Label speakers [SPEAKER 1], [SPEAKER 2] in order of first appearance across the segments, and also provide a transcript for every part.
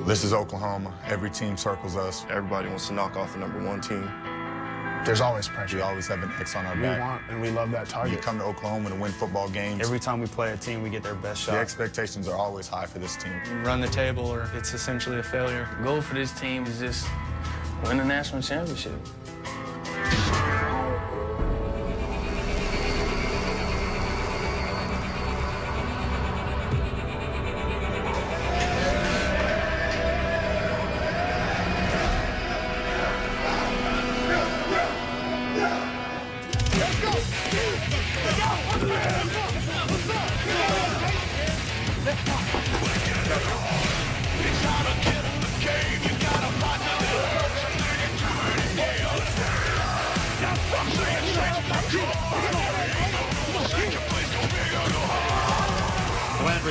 [SPEAKER 1] This is Oklahoma. Every team circles us.
[SPEAKER 2] Everybody wants to knock off the #1 team.
[SPEAKER 3] There's always pressure.
[SPEAKER 1] We always have an X on our
[SPEAKER 3] We
[SPEAKER 1] back.
[SPEAKER 3] want and we love that target.
[SPEAKER 1] You come to Oklahoma to win football games.
[SPEAKER 4] Every time we play a team, we get their best shot.
[SPEAKER 1] The expectations are always high for this team.
[SPEAKER 5] Run the table or it's essentially a failure.
[SPEAKER 6] The goal for this team is just win the national championship.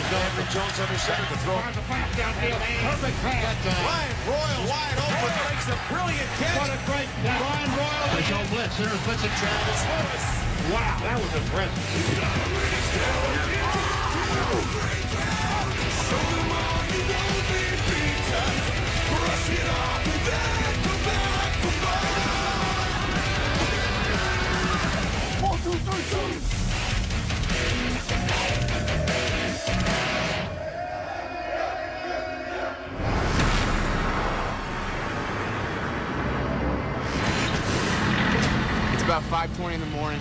[SPEAKER 7] Landry Jones under center to throw. Perfect pass. Ryan Broyle wide open. Makes a brilliant catch. What a great Ryan Broyle. The show blitz. Center blitz and Travis Lewis. Wow, that was impressive.
[SPEAKER 8] About 5:20 in the morning.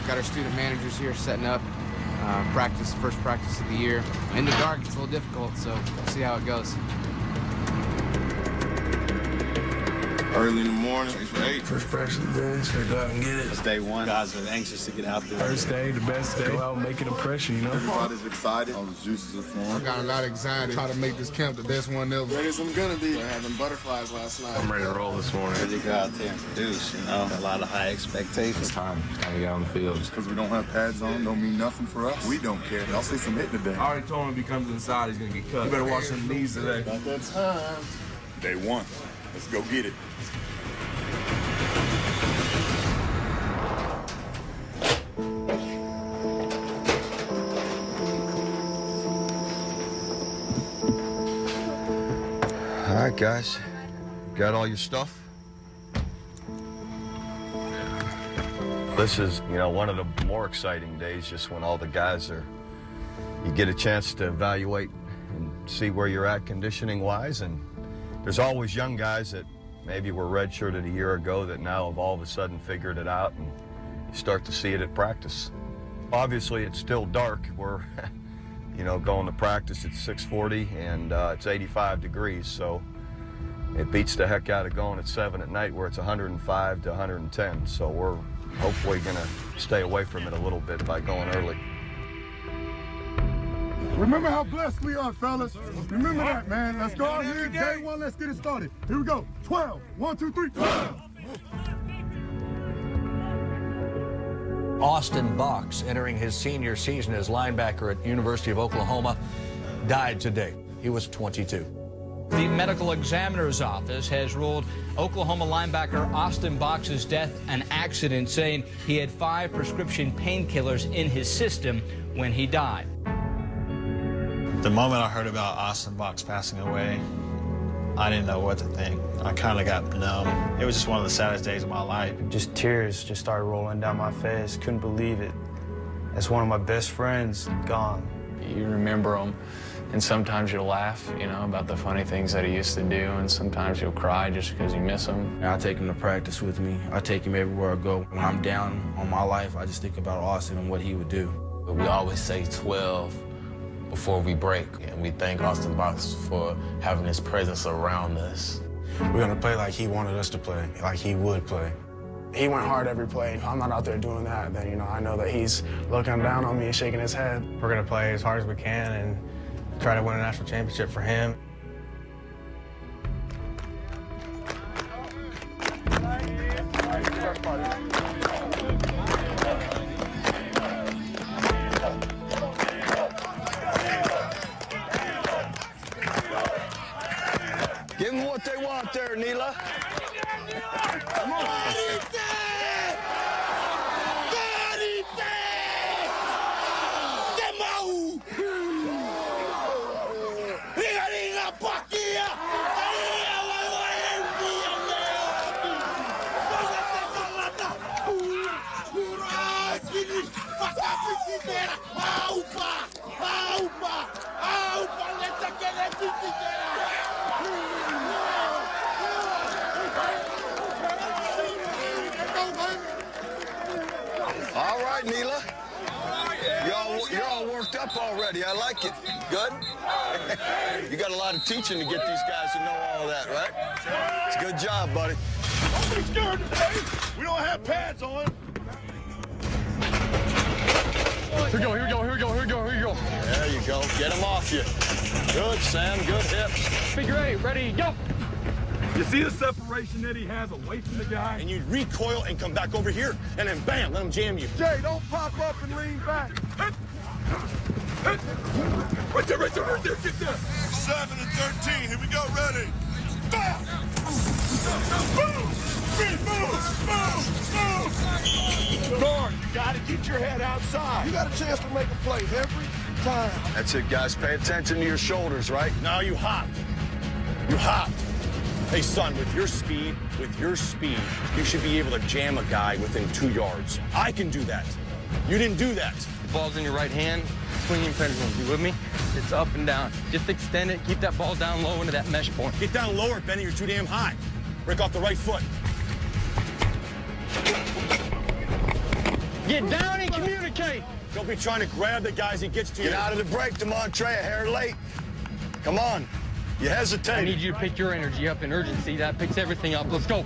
[SPEAKER 8] Got our student managers here setting up. First practice of the year. In the dark, it's a little difficult, so we'll see how it goes.
[SPEAKER 2] Early in the morning, 6 for 8.
[SPEAKER 3] First practice of the day, so go out and get it.
[SPEAKER 9] It's day one. Guys are anxious to get out there.
[SPEAKER 3] First day, the best day. Go out and make an impression, you know?
[SPEAKER 2] Everybody's excited. All the juices are flowing.
[SPEAKER 10] I got a lot of anxiety. Try to make this camp the best one ever.
[SPEAKER 7] Ready as I'm gonna be. I had them butterflies last night.
[SPEAKER 3] I'm ready to roll this morning.
[SPEAKER 9] Ready to go out there and produce, you know? A lot of high expectations.
[SPEAKER 8] It's time to get on the field.
[SPEAKER 2] Just because we don't have pads on don't mean nothing for us. We don't care. Y'all see some hit today.
[SPEAKER 11] I already told him if he comes inside, he's going to get cut. You better watch them knees today.
[SPEAKER 7] About that time.
[SPEAKER 2] Day one. Let's go get it.
[SPEAKER 12] All right, guys. Got all your stuff? This is, one of the more exciting days, just when all the guys you get a chance to evaluate and see where you're at conditioning-wise. And there's always young guys that maybe were redshirted a year ago that now have all of a sudden figured it out, and you start to see it at practice. Obviously, it's still dark. We're going to practice at 6:40 and it's 85 degrees, so it beats the heck out of going at 7 at night where it's 105 to 110. So we're hopefully going to stay away from it a little bit by going early.
[SPEAKER 10] Remember how blessed we are, fellas. Remember that, man. Let's go out here. Day one, let's get it started. Here we go. 12. 1, 2, 3, 12.
[SPEAKER 13] Austin Box, entering his senior season as linebacker at University of Oklahoma, died today. He was 22.
[SPEAKER 14] The medical examiner's office has ruled Oklahoma linebacker Austin Box's death an accident, saying he had 5 prescription painkillers in his system when he died.
[SPEAKER 4] The moment I heard about Austin Box passing away, I didn't know what to think. I kind of got numb. It was just one of the saddest days of my life.
[SPEAKER 5] Just tears just started rolling down my face. Couldn't believe it. As one of my best friends gone.
[SPEAKER 6] You remember him, and sometimes you'll laugh, about the funny things that he used to do, and sometimes you'll cry just because you miss him.
[SPEAKER 11] I take him to practice with me. I take him everywhere I go. When I'm down on my life, I just think about Austin and what he would do.
[SPEAKER 6] We always say 12 before we break, and we thank Austin Box for having his presence around us.
[SPEAKER 3] We're going to play like he wanted us to play, like he would play. He went hard every play. If I'm not out there doing that, then, I know that he's looking down on me and shaking his head. We're going to play as hard as we can and try to win a national championship for him.
[SPEAKER 12] Give them what they want there, Neela.
[SPEAKER 7] Come on.
[SPEAKER 12] All right, Neela. You're all worked up already. I like it. Good? You got a lot of teaching to get these guys to know all that, right? It's a good job, buddy.
[SPEAKER 10] Don't be scared today. We don't have pads on.
[SPEAKER 7] Here we go, here we go, here we go, here we go, here we go.
[SPEAKER 12] There you go. Get them off you. Good, Sam. Good hips.
[SPEAKER 7] Figure 8, ready, go.
[SPEAKER 10] You see the separation that he has away from the guy?
[SPEAKER 15] And you recoil and come back over here, and then bam, let him jam you.
[SPEAKER 10] Jay, don't pop up and lean back. Right there, get there. 7 and 13, here we go, ready. Bam! Move! Guard, you gotta get your head outside. You got a chance to make a play every time.
[SPEAKER 12] That's it, guys. Pay attention to your shoulders, right?
[SPEAKER 15] Now you hop. You hop. Hey, son, with your speed, you should be able to jam a guy within 2 yards. I can do that. You didn't do that.
[SPEAKER 6] The ball's in your right hand, swinging pendulum. You with me? It's up and down. Just extend it. Keep that ball down low into that mesh point.
[SPEAKER 15] Get down lower, Benny. You're too damn high. Break off the right foot.
[SPEAKER 7] Get down and communicate.
[SPEAKER 15] Don't be trying to grab the guys he gets to you.
[SPEAKER 12] Get out of the break, Demontre. A hair late. Come on. You hesitate.
[SPEAKER 6] I need you to pick your energy up in urgency. That picks everything up. Let's go.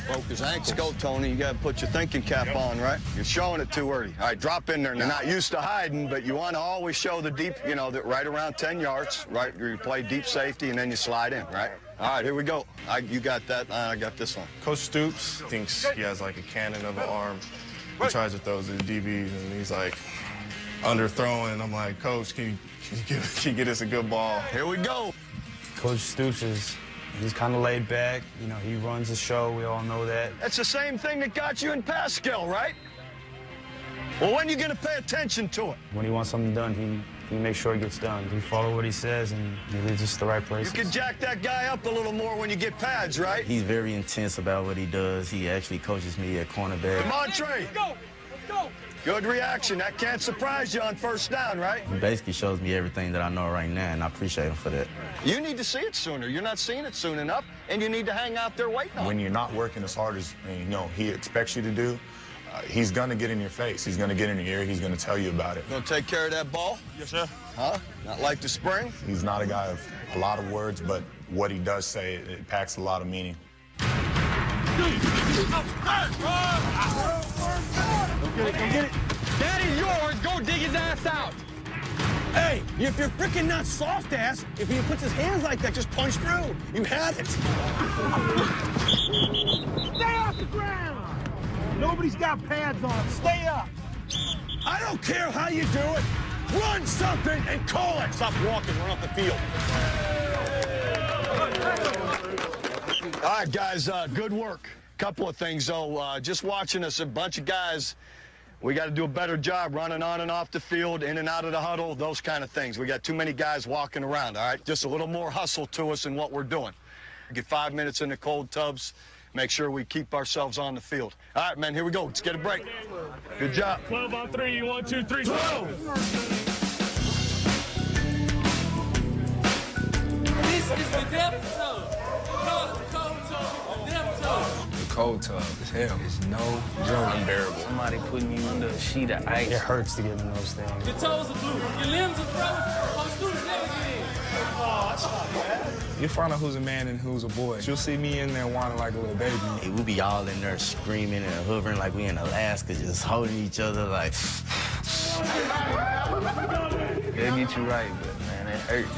[SPEAKER 12] Broke his ankle. Let's go, Tony. You got to put your thinking cap on, right? You're showing it too early. All right, drop in there now. You're not used to hiding, but you want to always show the deep, right around 10 yards, right? You play deep safety, and then you slide in, right? All right, here we go. You got that. I got this one.
[SPEAKER 16] Coach Stoops thinks he has like a cannon of an arm. He tries to throw to the DBs, and he's like underthrowing. I'm like, Coach, can you get us a good ball?
[SPEAKER 12] Here we go.
[SPEAKER 5] Coach Stoops he's kind of laid back. He runs the show. We all know that.
[SPEAKER 12] That's the same thing that got you in Pascal, right? Well, when are you going to pay attention to it?
[SPEAKER 5] When he wants something done, he makes sure it gets done. We follow what he says, and he leads us to the right places.
[SPEAKER 12] You can jack that guy up a little more when you get pads, right?
[SPEAKER 11] He's very intense about what he does. He actually coaches me at cornerback.
[SPEAKER 12] Demontre.
[SPEAKER 7] Let's go.
[SPEAKER 12] Good reaction. That can't surprise you on first down, right?
[SPEAKER 11] He basically shows me everything that I know right now, and I appreciate him for that.
[SPEAKER 12] You need to see it sooner. You're not seeing it soon enough, and you need to hang out there waiting on it.
[SPEAKER 1] When you're not working as hard as he expects you to do, he's going to get in your face. He's going to get in your ear. He's going to tell you about it.
[SPEAKER 12] Going to take care of that ball?
[SPEAKER 15] Yes, sir.
[SPEAKER 12] Huh? Not like the spring?
[SPEAKER 1] He's not a guy of a lot of words, but what he does say, it packs a lot of meaning.
[SPEAKER 7] Go get it. That is yours. Go dig his ass out.
[SPEAKER 15] Hey, if you're freaking not soft ass, if he puts his hands like that, just punch through. You had it.
[SPEAKER 7] Stay off the ground. Nobody's got pads on. Stay up.
[SPEAKER 15] I don't care how you do it. Run something and call it. Stop walking, run off the field.
[SPEAKER 12] All right, guys, good work. Couple of things, though. Just watching us, a bunch of guys, we got to do a better job running on and off the field, in and out of the huddle, those kind of things. We got too many guys walking around, all right? Just a little more hustle to us in what we're doing. Get 5 minutes in the cold tubs, make sure we keep ourselves on the field. All right, man, here we go. Let's get a break. Good job.
[SPEAKER 7] 12 on 3. 1, 2, 3, 12.
[SPEAKER 17] This is the death zone.
[SPEAKER 18] The cold tub is hell. It's no joke. Unbearable.
[SPEAKER 5] Somebody putting you under a sheet of ice. It hurts to get in those things.
[SPEAKER 17] Your toes are blue. Your limbs are frozen. Most students never get in.
[SPEAKER 18] Oh, that's not bad.
[SPEAKER 16] You'll find out who's a man and who's a boy. You'll see me in there whining like a little baby.
[SPEAKER 11] Hey, we be all in there screaming and hovering like we in Alaska, just holding each other like.
[SPEAKER 18] They'll get you right, but man, it hurts.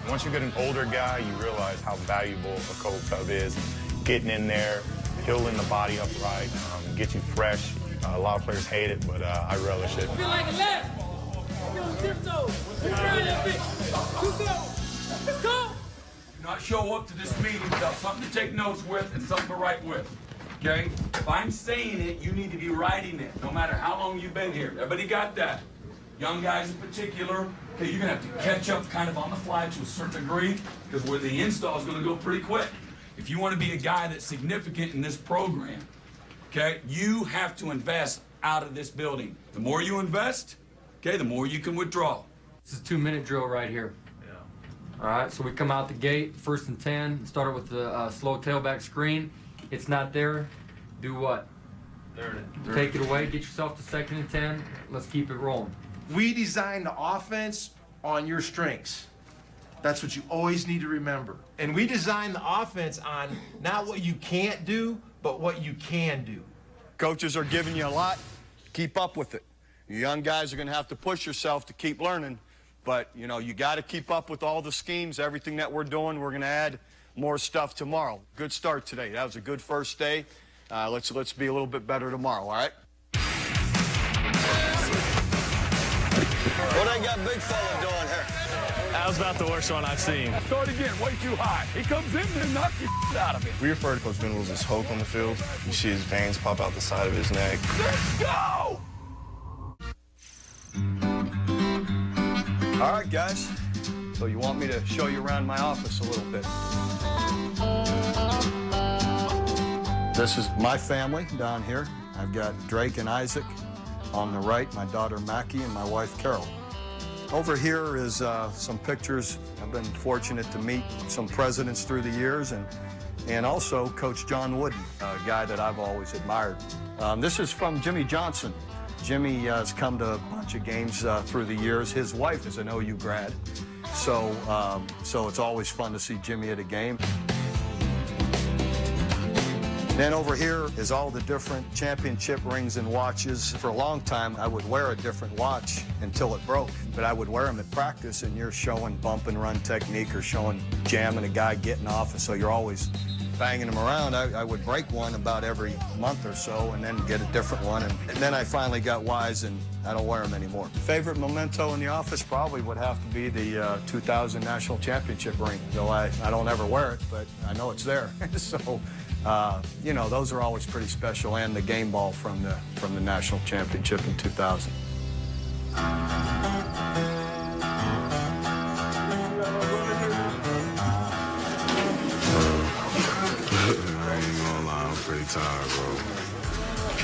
[SPEAKER 16] Once you get an older guy, you realize how valuable a cold tub is. Getting in there, healing the body up right, get you fresh. A lot of players hate it, but I relish it.
[SPEAKER 17] Feel like a left. You're on tiptoes. You're trying that bitch. Let's go. Let's go.
[SPEAKER 19] Do not show up to this meeting without something to take notes with and something to write with. Okay? If I'm saying it, you need to be writing it, no matter how long you've been here. Everybody got that? Young guys in particular, okay, you're gonna have to catch up kind of on the fly to a certain degree, because where the install is gonna go pretty quick. if you want to be a guy that's significant in this program, okay, you have to invest out of this building. The more you invest, okay, the more you can withdraw.
[SPEAKER 20] This is a 2-minute drill right here. Yeah. All right, so we come out the gate, 1st and 10, start with the slow tailback screen. It's not there. Do what? Take it away, get yourself to 2nd and 10. Let's keep it rolling.
[SPEAKER 21] We design the offense on your strengths. That's what you always need to remember. And we design the offense on not what you can't do, but what you can do.
[SPEAKER 12] Coaches are giving you a lot. Keep up with it. You young guys are going to have to push yourself to keep learning. But, you know, you got to keep up with all the schemes, everything that we're doing. We're going to add more stuff tomorrow. Good start today. That was a good first day. Let's be a little bit better tomorrow, all right? What I got big fella doing here?
[SPEAKER 4] That was about the worst one I've seen.
[SPEAKER 19] Start again, way too high. He comes in there and knocks the out of it.
[SPEAKER 22] We refer to Coach Venables as Hulk on the field. You see his veins pop out the side of his neck.
[SPEAKER 19] Let's go!
[SPEAKER 12] All right, guys. So you want me to show you around my office a little bit? This is my family down here. I've got Drake and Isaac on the right, my daughter Mackie and my wife Carol. Over here is some pictures. I've been fortunate to meet some presidents through the years and also Coach John Wooden, a guy that I've always admired. This is from Jimmy Johnson. Jimmy has come to a bunch of games through the years. His wife is an OU grad, so it's always fun to see Jimmy at a game. Then over here is all the different championship rings and watches. For a long time, I would wear a different watch until it broke, but I would wear them at practice, and you're showing bump and run technique or showing jamming a guy getting off, and so you're always banging them around. I would break one about every month or so and then get a different one, and then I finally got wise and I don't wear them anymore. Favorite memento in the office probably would have to be the 2000 National Championship ring, though I don't ever wear it, but I know it's there. So, you know, those are always pretty special, and the game ball from the National Championship in 2000.
[SPEAKER 23] I ain't gonna lie, I'm pretty tired, bro.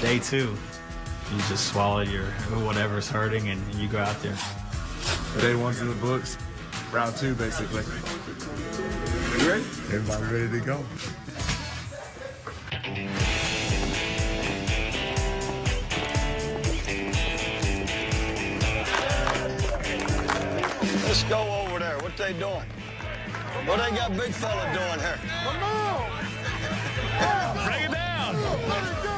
[SPEAKER 4] Day 2, you just swallowed your whatever's hurting and you go out there.
[SPEAKER 23] Day 1's in the books. Round 2, basically. You ready? Everybody ready to go.
[SPEAKER 12] Let's go over there. What they doing? What they got big fella doing here?
[SPEAKER 17] Come on!
[SPEAKER 4] Bring it down!
[SPEAKER 17] Let it go!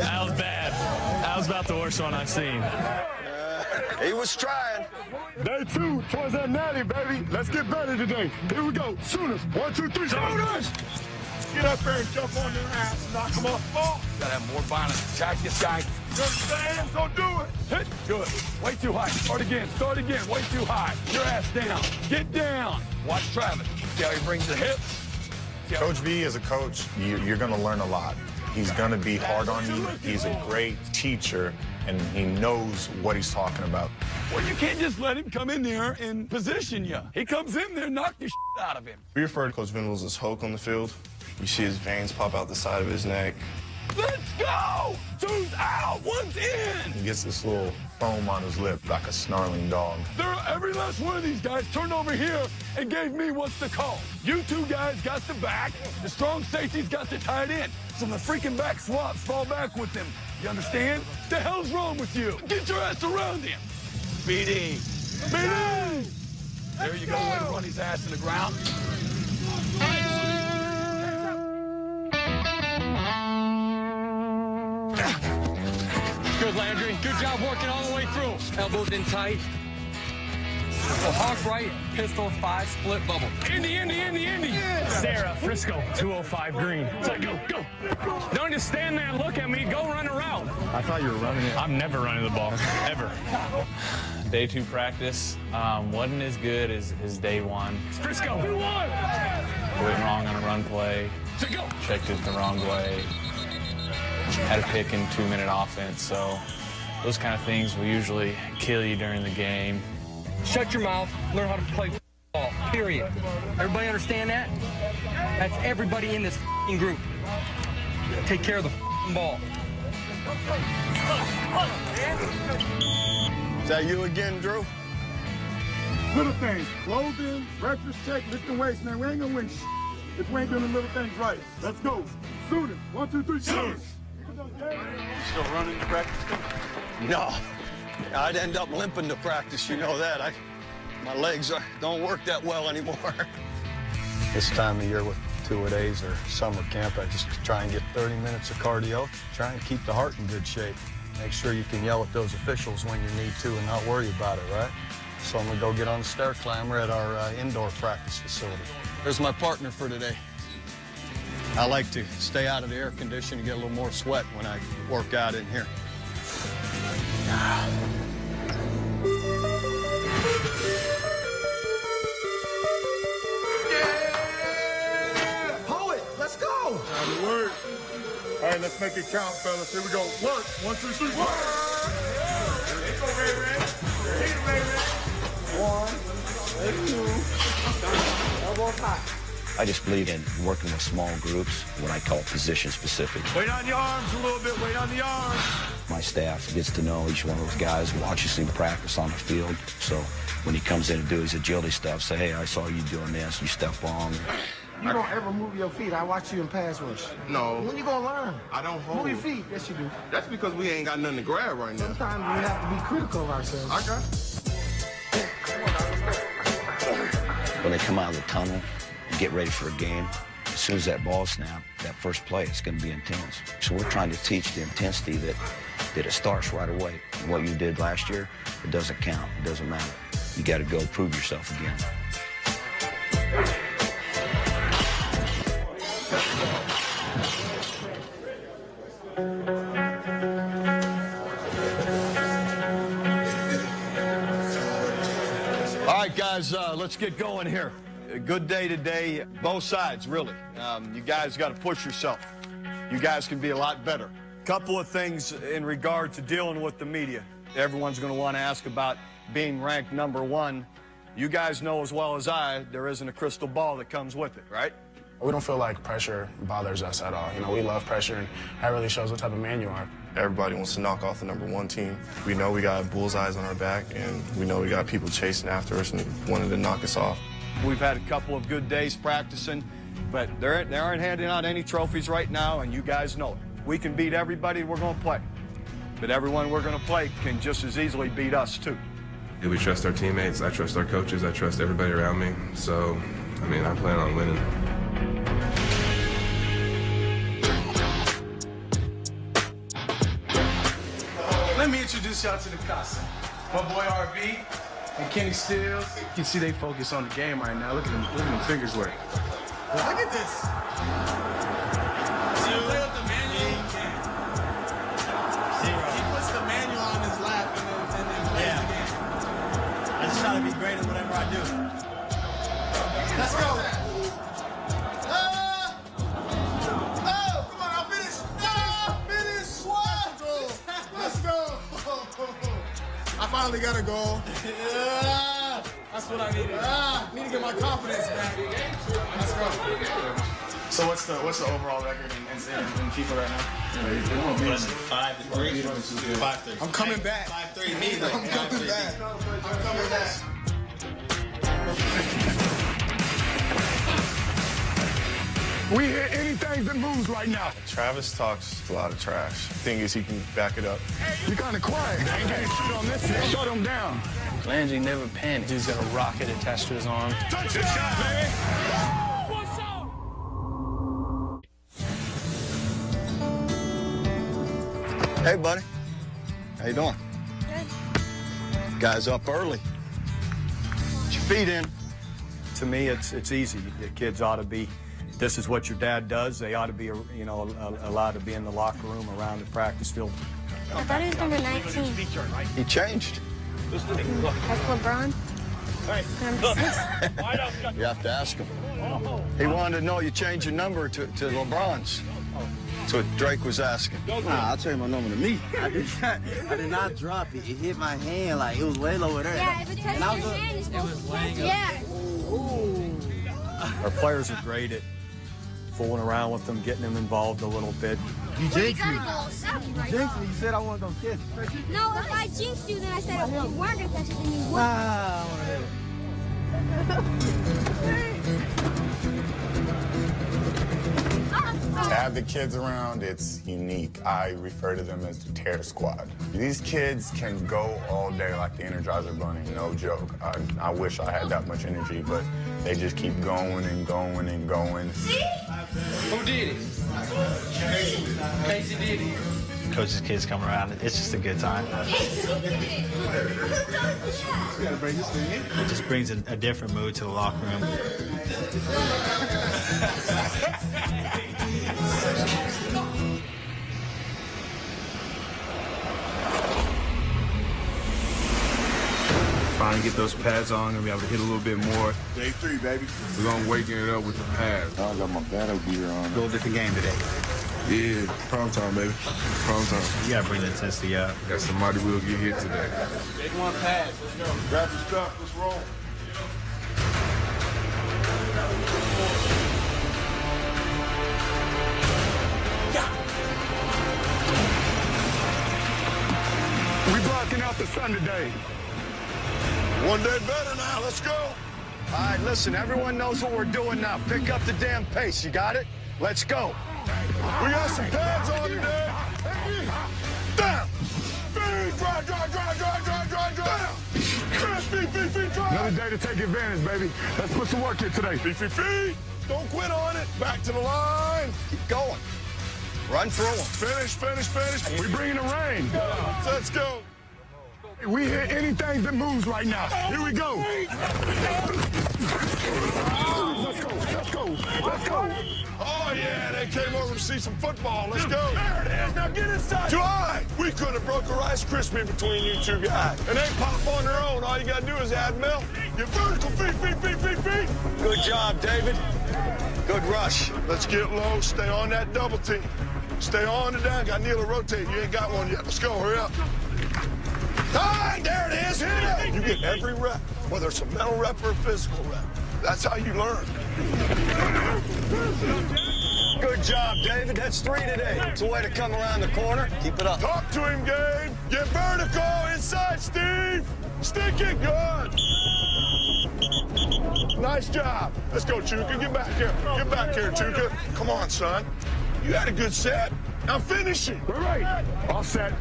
[SPEAKER 4] That was bad. That was about the worst one I've seen.
[SPEAKER 12] He was trying.
[SPEAKER 10] Day 2 towards that natty, baby. Let's get better today. Here we go. Sooners. 1, 2, 3. Sooners! Get up there and jump on their ass and knock them off the ball.
[SPEAKER 19] Gotta have more violence. Attack this guy.
[SPEAKER 10] You understand? Don't do it.
[SPEAKER 19] Hit. Good. Way too high. Start again. Start again. Way too high. Your ass down. Get down. Watch Travis. See how he brings the hips?
[SPEAKER 1] Coach V, as a coach, you're going to learn a lot. He's going to be hard on you. He's a great teacher, and he knows what he's talking about.
[SPEAKER 19] Well, you can't just let him come in there and position you. He comes in there, knock the out of him.
[SPEAKER 22] We refer to Coach Venables as Hulk on the field. You see his veins pop out the side of his neck.
[SPEAKER 19] Let's go! 2's out, 1's in!
[SPEAKER 1] He gets this little foam on his lip like a snarling dog.
[SPEAKER 19] Every last one of these guys turned over here and gave me what's the call. You 2 guys got the back, the strong safety's got the tight end. So the freaking back swaps fall back with them. You understand? The hell's wrong with you? Get your ass around him. BD. BD! There you go, way to run his ass in the ground.
[SPEAKER 20] Good, Landry. Good job working all the way through. Elbows in tight. So hawk right, pistol 5, split bubble.
[SPEAKER 17] Indy. Yeah.
[SPEAKER 24] Sarah, Frisco, 205 green.
[SPEAKER 17] So go.
[SPEAKER 24] Don't just stand there and look at me. Go run around.
[SPEAKER 23] I thought you were running it.
[SPEAKER 24] I'm never running the ball, ever.
[SPEAKER 6] Day 2 practice wasn't as good as day 1.
[SPEAKER 24] Frisco.
[SPEAKER 6] Went wrong on a run play.
[SPEAKER 17] So go.
[SPEAKER 6] Checked it the wrong way. Had a pick in 2-minute offense. So those kind of things will usually kill you during the game.
[SPEAKER 20] Shut your mouth. Learn how to play ball. Period. Everybody understand that? That's everybody in this group. Take care of the ball.
[SPEAKER 12] Is that you again, Drew?
[SPEAKER 10] Little things. Clothing, breakfast check, lifting weights, man. We ain't gonna win if we ain't doing the little things right. Let's go. Sooners. 1, 2, 3, Sooners.
[SPEAKER 12] Still running to practice? No. I'd end up limping to practice, you know that. My legs don't work that well anymore. This time of year with two-a-days or summer camp, I just try and get 30 minutes of cardio, try and keep the heart in good shape. Make sure you can yell at those officials when you need to and not worry about it, right? So I'm gonna go get on the stair climber at our indoor practice facility. There's my partner for today. I like to stay out of the air conditioning and get a little more sweat when I work out in here.
[SPEAKER 21] Poet, let's go.
[SPEAKER 10] Time to work. All right, let's make it count, fellas. Here we go. Work. 1, 2, 3, work. Let's go, Ray Ray. Hit it, Ray Ray. 1, 2. Elbows high.
[SPEAKER 2] I just believe in working with small groups, what I call position specific.
[SPEAKER 10] Wait on your arms a little bit. Wait on the arms.
[SPEAKER 2] My staff gets to know each one of those guys, watches him practice on the field. So when he comes in and do his agility stuff, say, hey, I saw you doing this, you step on.
[SPEAKER 21] You don't ever move your feet. I watch you in pass rush.
[SPEAKER 10] No.
[SPEAKER 21] When you gonna learn?
[SPEAKER 10] I don't hold.
[SPEAKER 21] Move your feet. Yes, you do.
[SPEAKER 10] That's because we ain't got nothing to grab right now.
[SPEAKER 21] Sometimes we have to be critical of ourselves.
[SPEAKER 10] I got it.
[SPEAKER 2] When they come out of the tunnel and get ready for a game, as soon as that ball snaps, that first play, it's going to be intense. So we're trying to teach the intensity that it starts right away. And what you did last year, it doesn't count. It doesn't matter. You got to go prove yourself again.
[SPEAKER 12] All right, guys, let's get going here. A good day today, both sides, really. You guys got to push yourself. You guys can be a lot better. Couple of things in regard to dealing with the media. Everyone's going to want to ask about being ranked #1. You guys know as well as I, there isn't a crystal ball that comes with it, right?
[SPEAKER 3] We don't feel like pressure bothers us at all. You know, we love pressure, and that really shows what type of man you are.
[SPEAKER 22] Everybody wants to knock off the #1 team. We know we got bullseyes on our back, and we know we got people chasing after us and wanting to knock us off.
[SPEAKER 12] We've had a couple of good days practicing, but they aren't handing out any trophies right now, and you guys know it. We can beat everybody we're going to play, but everyone we're going to play can just as easily beat us, too.
[SPEAKER 23] We trust our teammates. I trust our coaches. I trust everybody around me. So, I mean, I plan on winning.
[SPEAKER 21] Let me introduce y'all to the casa. My boy RB and Kenny Stills. You can see they focus on the game right now. Look at them fingers work. Look at this. See, play with the manual. He puts the manual on his lap and then plays the game.
[SPEAKER 8] I just try to be great at whatever I do.
[SPEAKER 21] Let's go.
[SPEAKER 10] I finally got a goal.
[SPEAKER 21] Yeah, that's what I needed. Need to get my confidence back. Let's go.
[SPEAKER 3] So what's the overall record in FIFA right now?
[SPEAKER 8] 5-3. 5-3.
[SPEAKER 21] I'm coming back.
[SPEAKER 8] 5-3 me. Like,
[SPEAKER 21] I'm coming back. I'm coming back.
[SPEAKER 10] We hear anything that moves right now.
[SPEAKER 22] Travis talks a lot of trash. Thing is, he can back it up.
[SPEAKER 10] You kind of quiet. I ain't getting shit on this shit. Shut him down.
[SPEAKER 5] Landry never panicked. He's got a rocket attached to his arm.
[SPEAKER 10] Good shot, baby.
[SPEAKER 12] Hey, buddy. How you doing?
[SPEAKER 9] Good.
[SPEAKER 12] Guys up early. Put your feet in. To me, it's easy. The kids ought to be, this is what your dad does. They ought to be, you know, allowed to be in the locker room, around the practice field.
[SPEAKER 9] I thought he was number 19.
[SPEAKER 12] He changed.
[SPEAKER 9] That's LeBron.
[SPEAKER 12] You have to ask him. He wanted to know you changed your number to LeBron's. That's what Drake was asking.
[SPEAKER 11] Nah, I'll change my number to me. I did not drop it. It hit my hand like it was way over there.
[SPEAKER 9] Yeah, if it touches your hand, it's supposed to catch it. Yeah.
[SPEAKER 7] Our players are great at fooling around with them, getting them involved a little bit.
[SPEAKER 11] You jinxed me.
[SPEAKER 9] You
[SPEAKER 11] Jinxed me. You said I wasn't gonna catch it.
[SPEAKER 9] No, if I jinxed you, then I said you weren't gonna catch it, then you would.
[SPEAKER 11] Ah, I wanna hit it.
[SPEAKER 1] To have the kids around, it's unique. I refer to them as the Terror Squad. These kids can go all day like the Energizer Bunny, no joke. I wish I had that much energy, but they just keep going and going and going.
[SPEAKER 17] Who did it? Casey did it.
[SPEAKER 4] Coaches' kids come around. It's just a good time. It just brings a different mood to the locker room.
[SPEAKER 23] Finally get those pads on, gonna be able to hit a little bit more.
[SPEAKER 10] Day 3, baby.
[SPEAKER 23] We're gonna waken it up with the pads.
[SPEAKER 10] I got my battle gear on.
[SPEAKER 11] A little different game today.
[SPEAKER 23] Yeah, prom time, baby. Prom time.
[SPEAKER 4] You gotta bring the intensity up.
[SPEAKER 23] Got somebody will get hit today.
[SPEAKER 17] Take one pass. Let's go.
[SPEAKER 10] Grab your stuff. Let's roll. We blocking out the sun today. One day better now. Let's go.
[SPEAKER 12] All right, listen, everyone knows what we're doing now. Pick up the damn pace. You got it? Let's go.
[SPEAKER 10] We got some pads on today. Down. Feed. Drive. Down. Feed. Drive. Another day to take advantage, baby. Let's put some work in today. Feed. Don't quit on it. Back to the line.
[SPEAKER 12] Keep going. Run through them.
[SPEAKER 10] Finish. We bringing the rain. Let's go. We hit anything that moves right now. Here we go. Let's go. Oh, yeah, they came over to see some football. Let's go. There it is. Now get inside. Too high. We could have broke a Rice Krispie between you two guys. And they pop on their own. All you got to do is add milk. Get vertical. Feet.
[SPEAKER 12] Good job, David. Good rush.
[SPEAKER 10] Let's get low. Stay on that double team. Stay on it down. Got Neil to rotate. You ain't got one yet. Let's go. Hurry up. All right, there it is. Hit it. You get every rep, whether it's a mental rep or a physical rep. That's how you learn.
[SPEAKER 12] Good job, David. That's 3 today. It's a way to come around the corner. Keep it up.
[SPEAKER 10] Talk to him, Gabe. Get vertical. Inside, Steve. Stick it good. Nice job. Let's go, Chuka. Get back here. Get back here, Chuka. Come on, son. You had a good set. Now finish it. All right. Offset.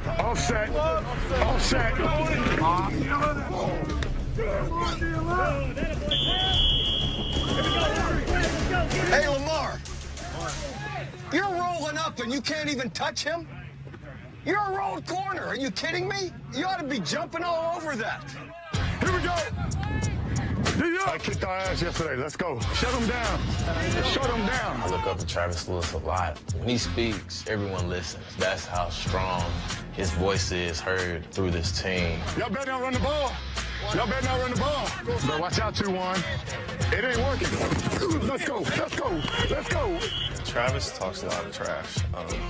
[SPEAKER 12] Hey, Lamar. You're rolling up and you can't even touch him? You're a rolled corner. Are you kidding me? You ought to be jumping all over that.
[SPEAKER 10] Here we go. I kicked our ass yesterday. Let's go. Shut them down.
[SPEAKER 18] I look up to Travis Lewis a lot. When he speaks, everyone listens. That's how strong his voice is heard through this team.
[SPEAKER 10] Y'all better not run the ball. But watch out, 2-1. It ain't working. Let's go.
[SPEAKER 16] Travis talks a lot of trash,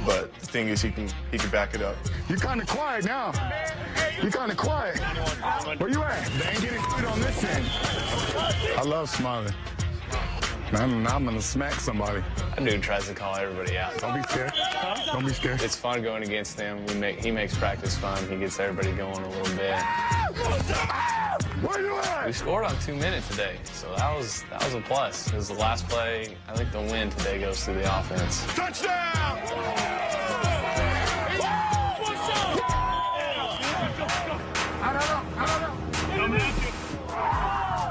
[SPEAKER 16] but the thing is he can back it up.
[SPEAKER 10] You kind of quiet now. Where you at? They ain't getting good on this end. I love smiling. Man, I'm gonna smack somebody.
[SPEAKER 6] That dude tries to call everybody out.
[SPEAKER 10] Don't be scared.
[SPEAKER 6] It's fun going against him. He makes practice fun. He gets everybody going a little bit.
[SPEAKER 10] Where you at?
[SPEAKER 6] We scored on 2 minutes today, so that was a plus. It was the last play. I think the win today goes through the offense.
[SPEAKER 10] Touchdown!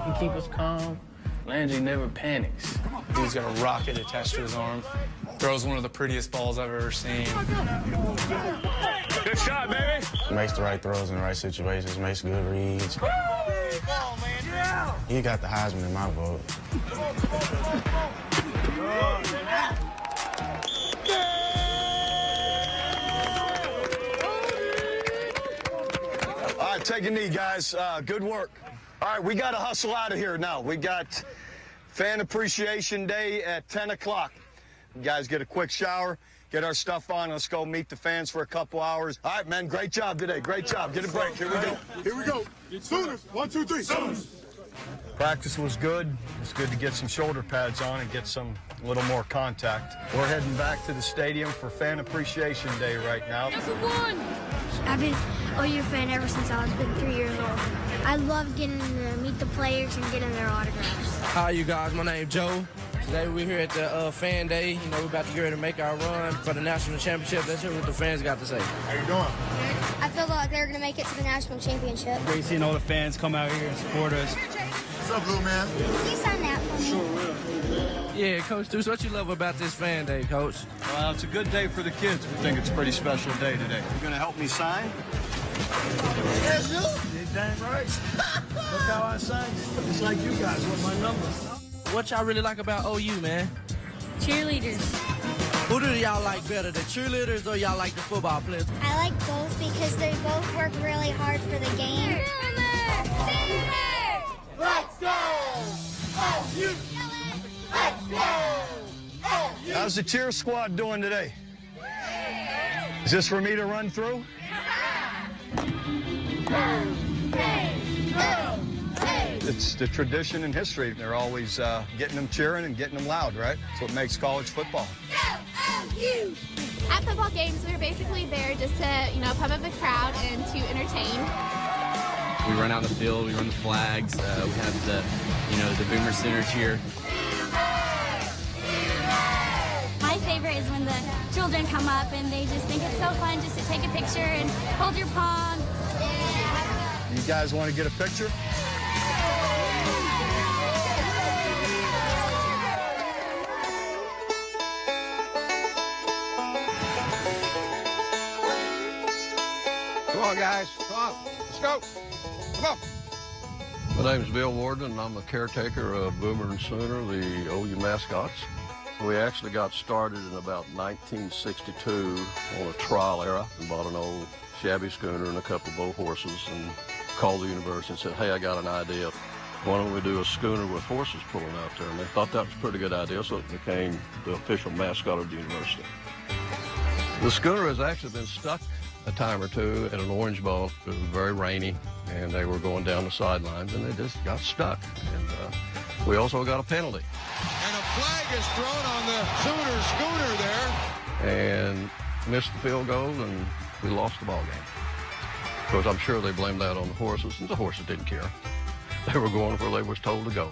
[SPEAKER 6] He keeps us calm. Landry never panics. He's got a rocket attached to his arm. Throws one of the prettiest balls I've ever seen.
[SPEAKER 23] Good shot, baby.
[SPEAKER 3] Makes the right throws in the right situations, makes good reads. He got the Heisman in my vote.
[SPEAKER 12] All right, take a knee, guys. Good work. All right, we got to hustle out of here now. We got Fan Appreciation Day at 10 o'clock. You guys get a quick shower, get our stuff on. Let's go meet the fans for a couple hours. All right, man, great job today. Great job. Get a break. Here we go.
[SPEAKER 10] Here we go. Sooners. 1, 2, 3. Sooners.
[SPEAKER 12] Practice was good. It's good to get some shoulder pads on and get a little more contact. We're heading back to the stadium for Fan Appreciation Day right now.
[SPEAKER 9] I've been an OU fan ever since I was 3 years old. I love getting to meet the players and getting their autographs.
[SPEAKER 13] Hi, you guys. My name's Joe. Today we're here at the Fan Day. You know, we're about to get ready to make our run for the national championship. Let's hear what the fans got to say.
[SPEAKER 10] How you doing?
[SPEAKER 9] I feel like they're going to make it to the national championship.
[SPEAKER 23] Great seeing all the fans come out here and support us.
[SPEAKER 10] What's up, Blue Man?
[SPEAKER 9] Can you sign that for me?
[SPEAKER 23] Sure will.
[SPEAKER 13] Yeah, Coach Deuce, what you love about this Fan Day, Coach?
[SPEAKER 23] Well, it's a good day for the kids. We think it's a pretty special day today.
[SPEAKER 12] You gonna help me sign?
[SPEAKER 23] Yes, you. You're dang right. Look how I signed it. Just like you guys with my number.
[SPEAKER 13] What y'all really like about OU, man?
[SPEAKER 9] Cheerleaders.
[SPEAKER 13] Who do y'all like better, the cheerleaders or y'all like the football players?
[SPEAKER 9] I like both because they both work really hard for the game.
[SPEAKER 10] Let's go! OU! Let's go! OU!
[SPEAKER 12] How's the cheer squad doing today? Is this for me to run through? It's the tradition and history. They're always getting them cheering and getting them loud, right? That's what makes college football.
[SPEAKER 14] At football games, we're basically there just to, pump up the crowd and to entertain.
[SPEAKER 15] We run out in the field, we run the flags, we have the Boomer Center cheer.
[SPEAKER 9] My favorite is when the children come up and they just think it's so fun just to take a picture and hold your palm.
[SPEAKER 12] You guys want to get a picture?
[SPEAKER 19] Come on, guys. Come on. Let's go. Come on.
[SPEAKER 25] My name's Bill Warden, and I'm a caretaker of Boomer and Sooner, the OU mascots. We actually got started in about 1962 on a trial era and bought an old shabby schooner and a couple of boat horses and called the university and said, hey, I got an idea. Why don't we do a schooner with horses pulling out there? And they thought that was a pretty good idea, so it became the official mascot of the university. The schooner has actually been stuck a time or two at an Orange Bowl. It was very rainy, and they were going down the sidelines, and they just got stuck. And we also got a penalty.
[SPEAKER 10] And a flag is thrown on the Sooner schooner there.
[SPEAKER 25] And missed the field goal, and we lost the ball game. Because I'm sure they blamed that on the horses, and the horses didn't care. They were going where they was told to go.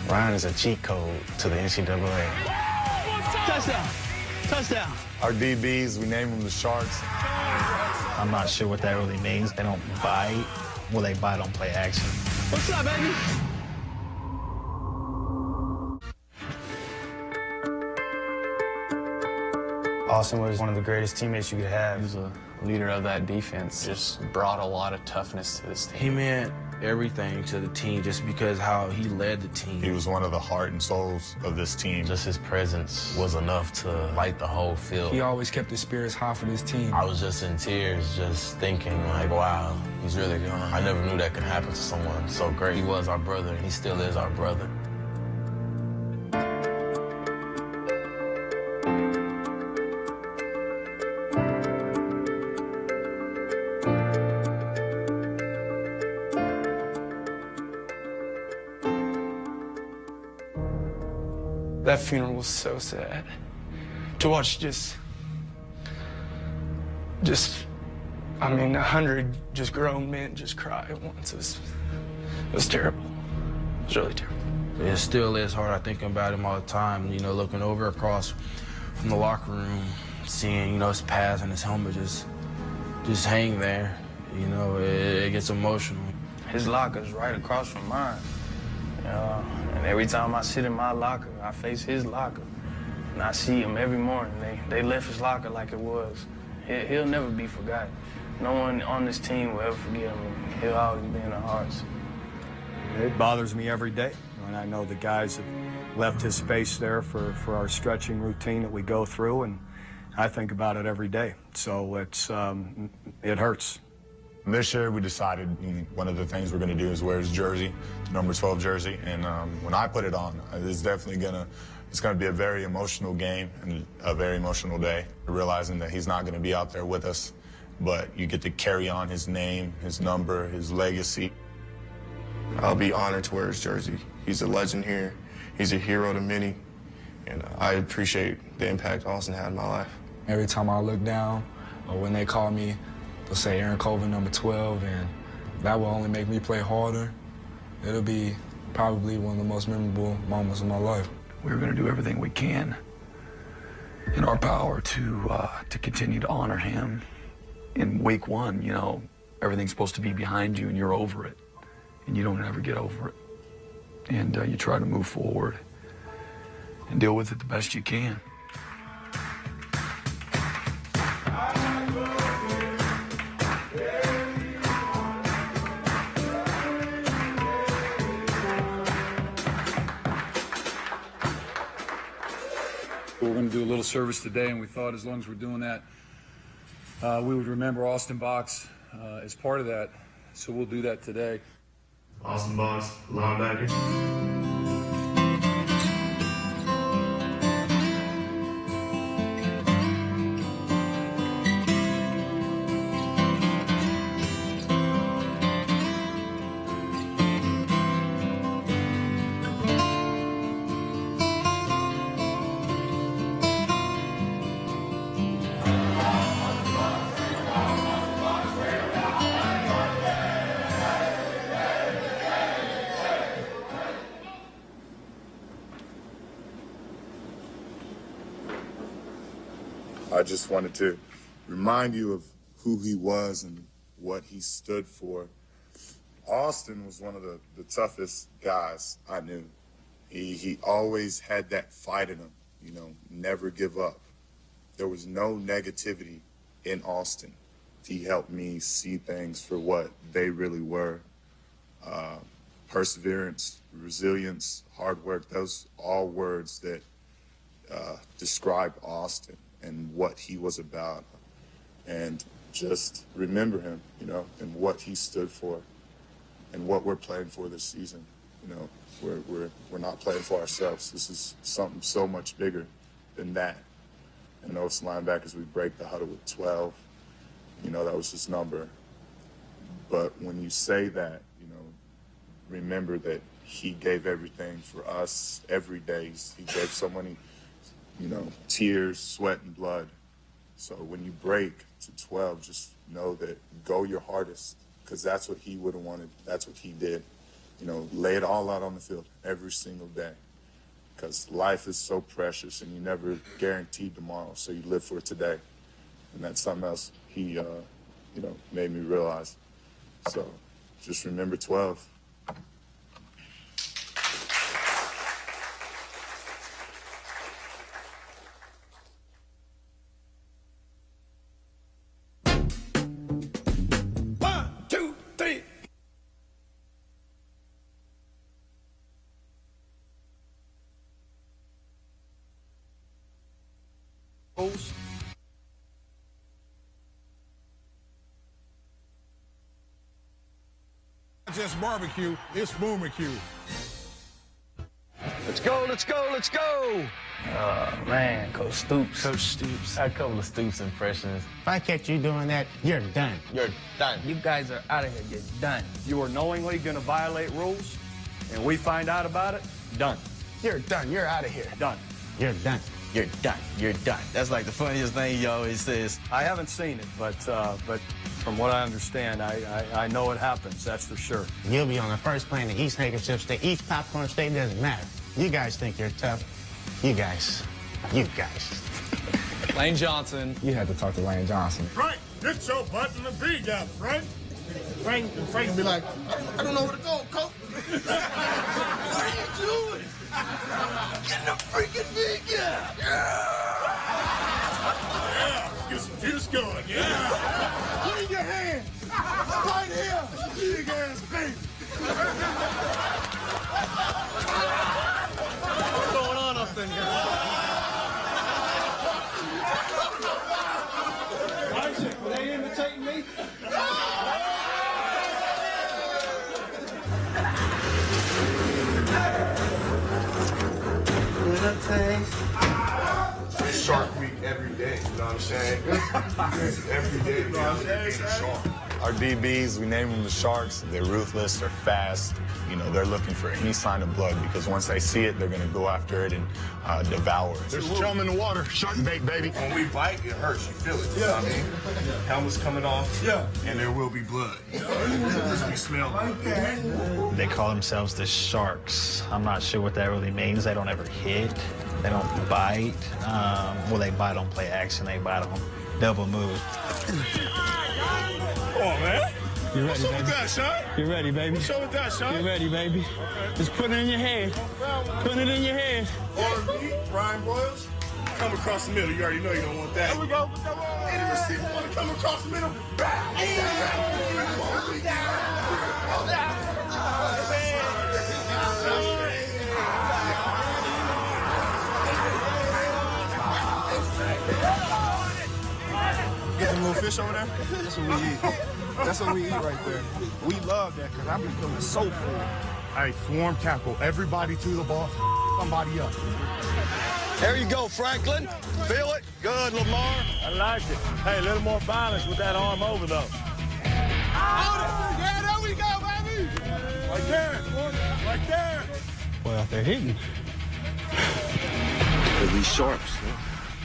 [SPEAKER 3] Ryan is a cheat code to the NCAA.
[SPEAKER 23] Touchdown. Touchdown.
[SPEAKER 1] Our DBs, we name them the Sharks.
[SPEAKER 23] I'm not sure what that really means. They don't bite. Well, they bite on play action. What's up, baby?
[SPEAKER 5] Austin was one of the greatest teammates you could have.
[SPEAKER 6] He was a leader of that defense. Just brought a lot of toughness to this team.
[SPEAKER 11] He meant everything to the team just because how he led the team.
[SPEAKER 1] He was one of the heart and souls of this team.
[SPEAKER 18] Just his presence was enough to light the whole field.
[SPEAKER 26] He always kept his spirits high for this team.
[SPEAKER 18] I was just in tears, just thinking like, wow, he's really gone. I never knew that could happen to someone so great. He was our brother, and he still is our brother.
[SPEAKER 26] That funeral was so sad. To watch just 100 just grown men just cry at once. It was terrible. It was really terrible.
[SPEAKER 11] It still is hard. I think about him all the time, looking over across from the locker room, seeing, his pads and his helmet just hang there. It gets emotional.
[SPEAKER 5] His locker's right across from mine. And every time I sit in my locker, I face his locker. And I see him every morning. They left his locker like it was. He'll never be forgotten. No one on this team will ever forget him. He'll always be in our hearts.
[SPEAKER 23] It bothers me every day. And I know the guys have left his space there for our stretching routine that we go through, and I think about it every day. So it hurts.
[SPEAKER 1] This year we decided one of the things we're going to do is wear his jersey, the number 12 jersey, and when I put it on, it's definitely it's going to be a very emotional game and a very emotional day, realizing that he's not going to be out there with us, but you get to carry on his name, his number, his legacy.
[SPEAKER 2] I'll be honored to wear his jersey. He's a legend here. He's a hero to many, and I appreciate the impact Austin had in my life.
[SPEAKER 8] Every time I look down, or when they call me, they'll say Aaron Colvin, number 12, and that will only make me play harder. It'll be probably one of the most memorable moments of my life.
[SPEAKER 20] We're going to do everything we can in our power to continue to honor him. In week one, you know, everything's supposed to be behind you and you're over it, and you don't ever get over it. And you try to move forward and deal with it the best you can.
[SPEAKER 21] We're going to do a little service today, and we thought as long as we're doing that, we would remember Austin Box as part of that. So we'll do that today.
[SPEAKER 22] Austin Box, linebacker.
[SPEAKER 1] I just wanted to remind you of who he was and what he stood for. Austin was one of the toughest guys I knew. He always had that fight in him, you know, never give up. There was no negativity in Austin. He helped me see things for what they really were. Perseverance, resilience, hard work, those all words that describe Austin and what he was about. And just remember him, you know, and what he stood for and what we're playing for this season. You know, we're not playing for ourselves. This is something so much bigger than that. And those linebackers, we break the huddle with 12. You know, that was his number. But when you say that, you know, remember that he gave everything for us every day. He gave so many, you know, tears, sweat, and blood. So when you break to 12, just know that go your hardest, because that's what he would have wanted. That's what he did. You know, lay it all out on the field every single day, because life is so precious and you never guaranteed tomorrow, so you live for today. And that's something else he, you know, made me realize. So just remember 12.
[SPEAKER 19] Just barbecue, it's Boomercue.
[SPEAKER 18] Let's go, let's go, let's go!
[SPEAKER 5] Man, Coach Stoops.
[SPEAKER 6] Coach Stoops.
[SPEAKER 18] A couple of Stoops impressions.
[SPEAKER 3] If I catch you doing that, you're done.
[SPEAKER 18] You're done.
[SPEAKER 5] You guys are out of here. You're done.
[SPEAKER 23] You are knowingly going to violate rules, and we find out about it, done.
[SPEAKER 3] You're done. You're out of here.
[SPEAKER 23] Done.
[SPEAKER 3] You're done.
[SPEAKER 4] You're done. You're done. That's like the funniest thing he always says.
[SPEAKER 23] I haven't seen it, but from what I understand, I know it happens, that's for sure.
[SPEAKER 3] You'll be on the first plane to East Handkerchief State, East Popcorn State, doesn't matter. You guys think you're tough. You guys.
[SPEAKER 6] Lane Johnson.
[SPEAKER 8] You had to talk to Lane Johnson.
[SPEAKER 19] Frank, get your butt in the V gap, Frank. Frank will be like, I don't know where to go, coach. What are you doing? Get in the freaking V gap. Yeah, get some juice going, yeah. Put in your hands. Right here. Big ass baby. What's going on up in here? Isaac, were they imitating me?
[SPEAKER 2] what I'm saying? Every day, they're sharp.
[SPEAKER 1] Our DBs, we name them the Sharks. They're ruthless, they're fast. You know, they're looking for any sign of blood because once they see it, they're going to go after it and devour it.
[SPEAKER 10] There's chum in the water. Shark bait, baby.
[SPEAKER 2] When we bite, it hurts. You feel it. You know what I mean? Helmet's coming off. Yeah. And there will be blood. We smell blood.
[SPEAKER 4] They call themselves the Sharks. I'm not sure what that really means. They don't ever hit. They don't bite. Well, they bite on play action. They bite on double move.
[SPEAKER 10] Come on, man.
[SPEAKER 19] You ready,
[SPEAKER 10] What's up
[SPEAKER 19] baby?
[SPEAKER 10] with that, son?
[SPEAKER 19] You ready, baby?
[SPEAKER 10] What's up with that, son?
[SPEAKER 19] You ready, baby? Just put it in your head. Put it in your head.
[SPEAKER 10] R&B, Brian Broyles. Come across the middle. You already know you don't want that. Here we go. Any receiver want to come across the middle?
[SPEAKER 7] Get the little fish over there? That's what we eat. That's what we eat right there. We love that because I've been feeling so full.
[SPEAKER 10] Hey, swarm tackle. Everybody to the ball. Somebody up.
[SPEAKER 12] There you go, Franklin. Feel it? Good, Lamar.
[SPEAKER 10] I like it. Hey, a little more balance with that arm over, though.
[SPEAKER 19] Yeah, there we go, baby.
[SPEAKER 10] Right there. Right there.
[SPEAKER 19] Well, they're hitting.
[SPEAKER 10] These sharps.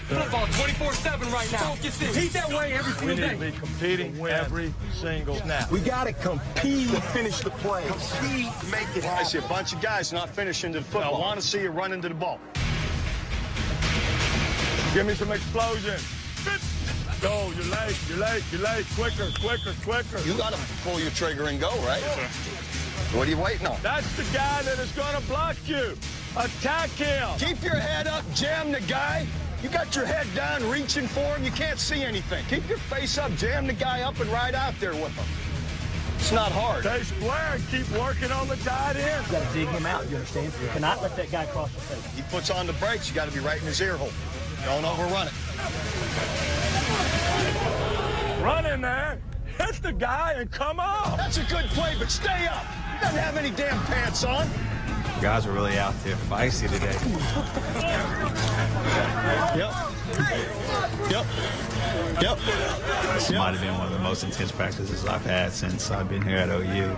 [SPEAKER 19] Football 24/7 right now. Focus in. Heat that way every single day.
[SPEAKER 10] We need to be competing every single snap.
[SPEAKER 7] We got to compete and finish the play. Compete, make it
[SPEAKER 12] I
[SPEAKER 7] happen.
[SPEAKER 12] see a bunch of guys not finishing the football. I want to see you run into the ball.
[SPEAKER 10] Give me some explosion. Go, you're late, you're late, you're late. Quicker, quicker, quicker.
[SPEAKER 12] You got to pull your trigger and go, right? What are you waiting on?
[SPEAKER 10] That's the guy that is going to block you. Attack him.
[SPEAKER 12] Keep your head up, jam the guy. You got your head down, reaching for him. You can't see anything. Keep your face up, jam the guy up, and ride out there with him. It's not hard.
[SPEAKER 10] Stay square and keep working on the tight end.
[SPEAKER 13] You got to dig him out, you understand? You cannot let that guy cross your face.
[SPEAKER 12] He puts on the brakes. You got to be right in his ear hole. Don't overrun it.
[SPEAKER 10] Run in there, hit the guy, and come on.
[SPEAKER 12] That's a good play, but stay up. He doesn't have any damn pants on.
[SPEAKER 4] Guys are really out there feisty today.
[SPEAKER 19] Yep.
[SPEAKER 4] This might have been one of the most intense practices I've had since I've been here at OU.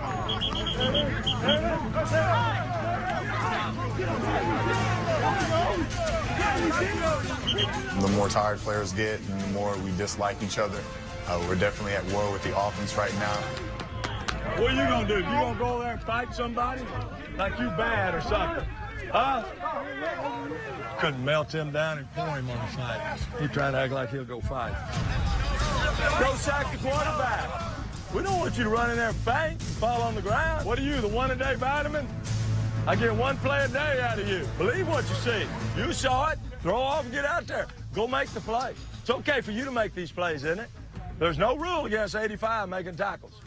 [SPEAKER 1] The more tired players get, and the more we dislike each other. We're definitely at war with the offense right now.
[SPEAKER 10] What are you going to do? You going to go over there and fight somebody? Like you bad or something? Huh? Couldn't melt him down and pour him on the side. He trying to act like he'll go fight. Go sack the quarterback. We don't want you to run in there and faint and fall on the ground. What are you, the one-a-day vitamin? I get one play a day out of you. Believe what you see. You saw it. Throw off and get out there. Go make the play. It's okay for you to make these plays, isn't it? There's no rule against 85 making tackles.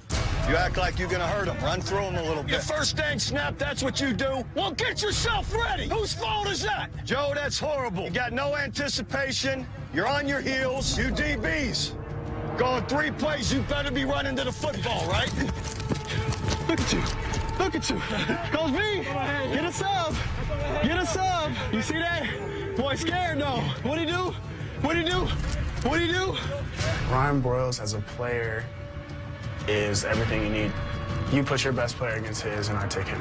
[SPEAKER 12] You act like you're going to hurt him. Run through him a little bit. Your first dang snap, that's what you do? Well, get yourself ready. Whose fault is that? Joe, that's horrible. You got no anticipation. You're on your heels. You DBs. Going 3 plays, you better be running to the football, right?
[SPEAKER 19] Look at you. Look at you. Coach B, get a sub. Get a sub. You see that? Boy, scared though. What'd he do? What'd he do? What'd he do?
[SPEAKER 3] Brian Broyles as a player is everything you need. You put your best player against his, and I take him.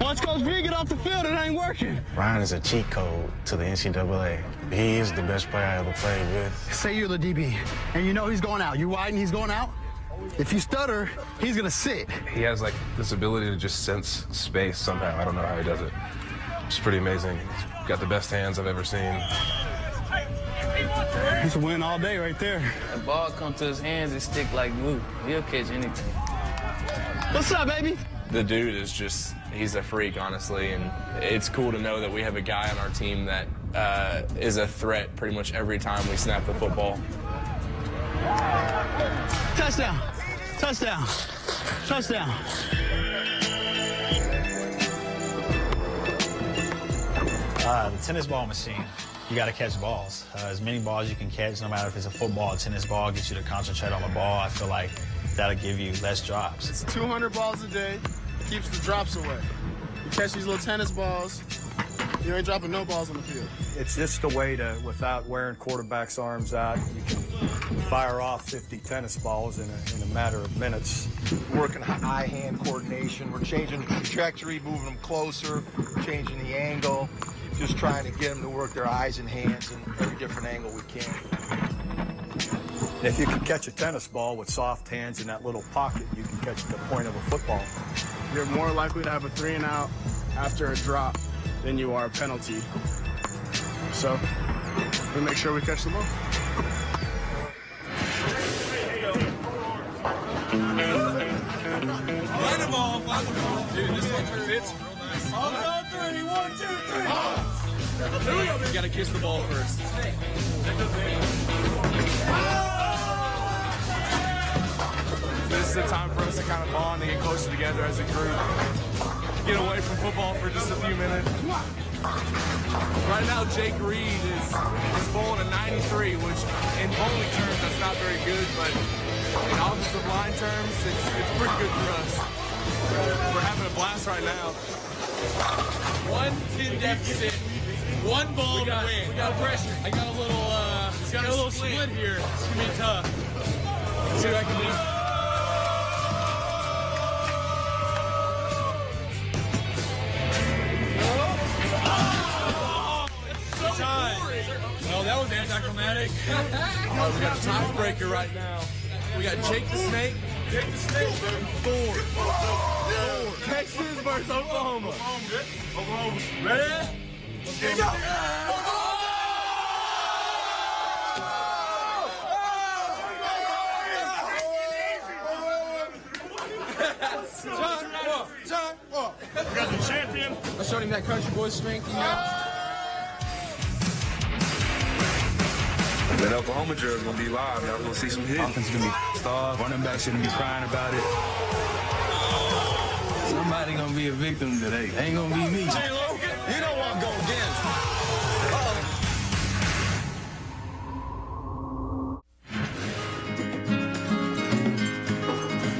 [SPEAKER 19] Watch Coach B get off the field. It ain't working.
[SPEAKER 3] Brian is a cheat code to the NCAA. He is the best player I ever played with.
[SPEAKER 13] Say you're the DB, and you know he's going out. You wide and he's going out. If you stutter, he's going to sit.
[SPEAKER 14] He has like this ability to just sense space somehow. I don't know how he does it. It's pretty amazing. He's got the best hands I've ever seen.
[SPEAKER 19] It's a win all day right there.
[SPEAKER 5] The ball come to his hands and stick like glue. He'll catch anything.
[SPEAKER 13] What's up, baby?
[SPEAKER 11] The dude is just, he's a freak, honestly, and it's cool to know that we have a guy on our team that is a threat pretty much every time we snap the football.
[SPEAKER 13] Touchdown. Touchdown. Touchdown.
[SPEAKER 4] The tennis ball machine. You got to catch balls. As many balls you can catch, no matter if it's a football or tennis ball, gets you to concentrate on the ball. I feel like that'll give you less drops.
[SPEAKER 7] It's 200 balls a day, keeps the drops away. You catch these little tennis balls, You ain't dropping no balls on the field.
[SPEAKER 23] It's just a way to, without wearing quarterback's arms out, you can fire off 50 tennis balls in a matter of minutes.
[SPEAKER 9] Working eye-hand coordination. We're changing the trajectory, moving them closer, changing the angle, just trying to get them to work their eyes and hands in every different angle we can.
[SPEAKER 23] And if you can catch a tennis ball with soft hands in that little pocket, you can catch the point of a football.
[SPEAKER 3] You're more likely to have a 3 and out after a drop than you are a penalty. So we make sure we catch the ball.
[SPEAKER 19] Find the ball, find the ball. Dude, this one fits real nice. All on 3, 1, 2, 3. Here we go. You gotta kiss the ball first.
[SPEAKER 26] This is the time for us to kind of bond and get closer together as a group. Get away from football for just a few minutes. Right now, Jake Reed is bowling a 93, which in bowling terms, that's not very good, but in offensive line terms, it's pretty good for us. We're having a blast right now.
[SPEAKER 19] 1-10 deficit. 1 ball to win. We got pressure. I got a little split here. It's gonna be tough. Let's see what I can do.
[SPEAKER 26] Well, that was anticlimactic. We got a tiebreaker right now. We got Jake the Snake. Jake the Snake. Ford. Texas versus Oklahoma. Oklahoma. Ready? Let's go.
[SPEAKER 19] John, we got the champion.
[SPEAKER 26] I showed him that country boy strength, you know.
[SPEAKER 8] That Oklahoma drill is going to be live. Y'all going to see some hits.
[SPEAKER 11] Offense is going to be pissed off. Running back shouldn't be crying about it. Somebody going to be a victim today. Ain't going to be me.
[SPEAKER 9] Hey, Logan, you don't want to go against.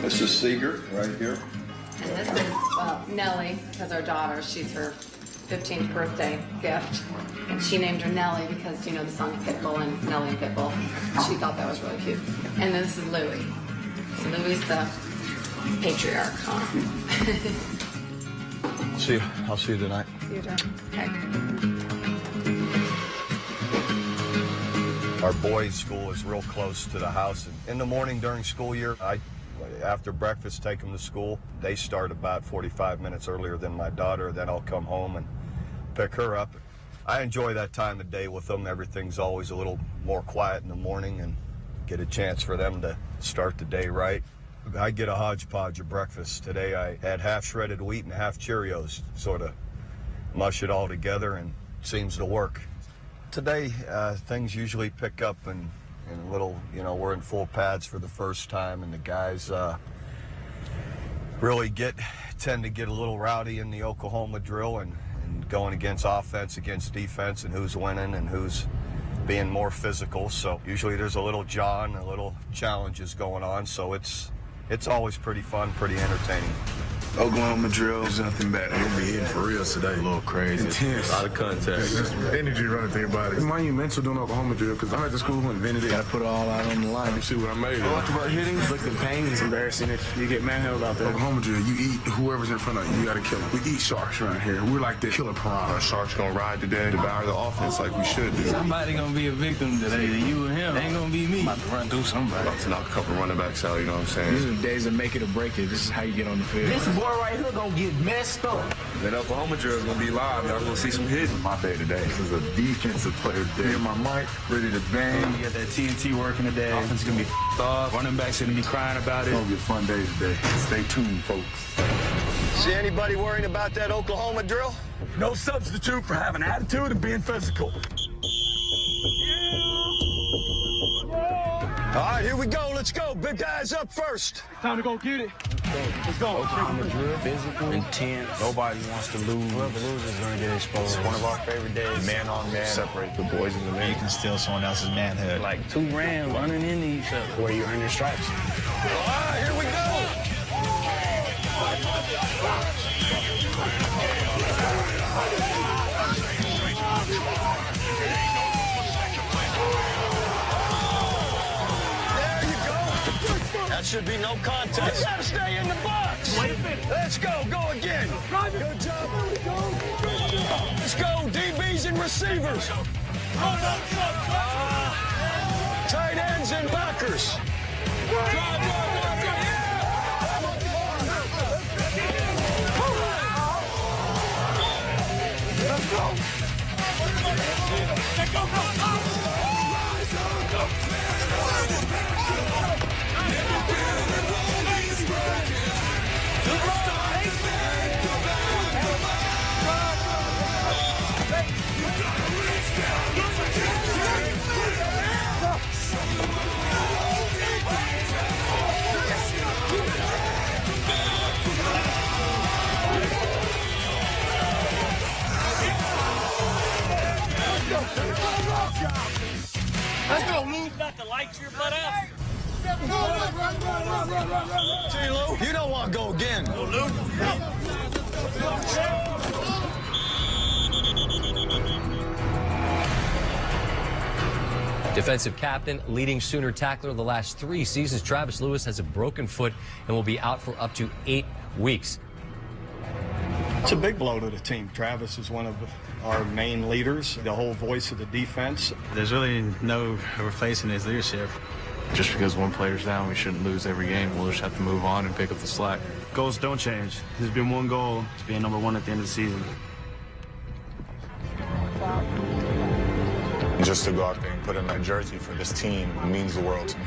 [SPEAKER 15] This is Seeger right here.
[SPEAKER 16] And this is Nellie, because our daughter, she's her 15th birthday gift. And she named her Nellie because, you know, the song Pitbull and Nellie and Pitbull. She thought that was really cute. And this is Louie. So Louie's the patriarch, huh?
[SPEAKER 12] I'll see you tonight.
[SPEAKER 16] See you, John. Okay.
[SPEAKER 12] Our boys' school is real close to the house. In the morning during school year, after breakfast, take them to school. They start about 45 minutes earlier than my daughter. Then I'll come home and pick her up. I enjoy that time of day with them. Everything's always a little more quiet in the morning and get a chance for them to start the day right. I get a hodgepodge of breakfast. Today I had half shredded wheat and half Cheerios, sort of mush it all together, and seems to work. Today, things usually pick up in a little, you know, we're in full pads for the first time, and the guys really tend to get a little rowdy in the Oklahoma drill and going against offense, against defense, and who's winning and who's being more physical. So usually there's a little jawing, a little challenges going on. So it's always pretty fun, pretty entertaining.
[SPEAKER 8] Oklahoma drill is nothing bad. You're gonna be hitting for real today. A little crazy. Intense. A lot of contact. Energy running through your body. It's monumental doing Oklahoma drill because I'm at the school who invented it. Gotta put it all out on the line. You see what I made. Talk about hitting, looking pain. It's embarrassing if you get manhandled out there. Oklahoma drill, you eat whoever's in front of you. You gotta kill them. We eat sharks around here. We're like the killer piranha. Sharks gonna ride today, devour the offense like we should do.
[SPEAKER 11] Somebody going to be a victim today. You and him. Ain't going to be me. I'm about to run through somebody.
[SPEAKER 8] About to knock a couple running backs out, you know what I'm saying?
[SPEAKER 11] These are the days that make it or break it. This is how you get on the field.
[SPEAKER 19] This boy right here gonna get messed up.
[SPEAKER 8] That Oklahoma drill is gonna be live. Y'all gonna see some hits. My day today. This is a defensive player day. Hear my mic, ready to bang.
[SPEAKER 11] You got that TNT working today. Offense is gonna be off. Running backs shouldn't be crying about it.
[SPEAKER 8] It's gonna be a fun day today. Stay tuned, folks.
[SPEAKER 9] See anybody worrying about that Oklahoma drill?
[SPEAKER 15] No substitute for having attitude and being physical.
[SPEAKER 9] All right, here we go. Let's go. Big guys up first.
[SPEAKER 11] Time to go get it. Let's go. Oklahoma drill, physical, intense. Nobody wants to lose. Whoever loses is going to get exposed. It's one of our favorite days. Man on man. Separate the boys and the men.
[SPEAKER 4] You can steal someone else's manhood.
[SPEAKER 11] Like 2 Rams running into each other.
[SPEAKER 3] Where you earn your stripes.
[SPEAKER 9] All right, here we go.
[SPEAKER 10] should be no contest. You gotta stay in the box. Wait a minute. Let's go. Go again. Good job. Let's go. DBs and receivers. Tight ends and backers. Let's go.
[SPEAKER 19] Let's go, Lou. Got the light to your butt out.
[SPEAKER 10] See, Lou, you don't want to go again. Go, Lou.
[SPEAKER 17] Defensive captain, leading Sooner tackler of the last 3 seasons, Travis Lewis has a broken foot and will be out for up to 8 weeks.
[SPEAKER 23] It's a big blow to the team. Travis is one of our main leaders, the whole voice of the defense.
[SPEAKER 4] There's really no replacing his leadership.
[SPEAKER 6] Just because one player's down, we shouldn't lose every game. We'll just have to move on and pick up the slack.
[SPEAKER 5] Goals don't change. There's been one goal. It's being number 1 at the end of the season.
[SPEAKER 1] Just to go out there and put in that jersey for this team means the world to me.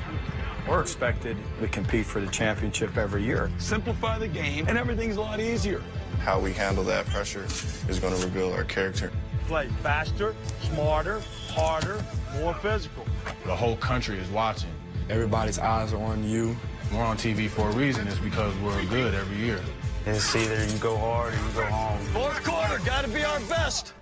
[SPEAKER 23] We're expected to compete for the championship every year.
[SPEAKER 15] Simplify the game, and everything's a lot easier.
[SPEAKER 2] How we handle that pressure is going to reveal our character.
[SPEAKER 15] Play faster, smarter, harder, more physical.
[SPEAKER 11] The whole country is watching.
[SPEAKER 8] Everybody's eyes are on you.
[SPEAKER 11] We're on TV for a reason. It's because we're good every year.
[SPEAKER 5] It's either you go hard or you go home.
[SPEAKER 10] Fourth quarter, gotta be our best.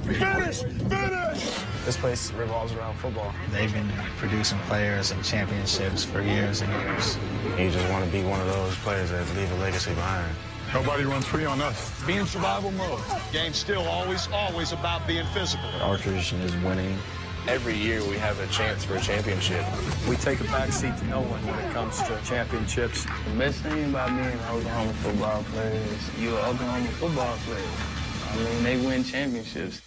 [SPEAKER 19] Finish! Finish!
[SPEAKER 3] This place revolves around football.
[SPEAKER 4] They've been producing players and championships for years and years.
[SPEAKER 3] You just want to be one of those players that leave a legacy behind.
[SPEAKER 10] Nobody runs free on us.
[SPEAKER 15] Be in survival mode.
[SPEAKER 10] Game's still always about being physical.
[SPEAKER 6] Our tradition is winning. Every year we have a chance for a championship.
[SPEAKER 23] We take a backseat to no one when it comes to championships.
[SPEAKER 5] The best thing about being an Oklahoma football player is you're an Oklahoma football player. I mean, they win championships.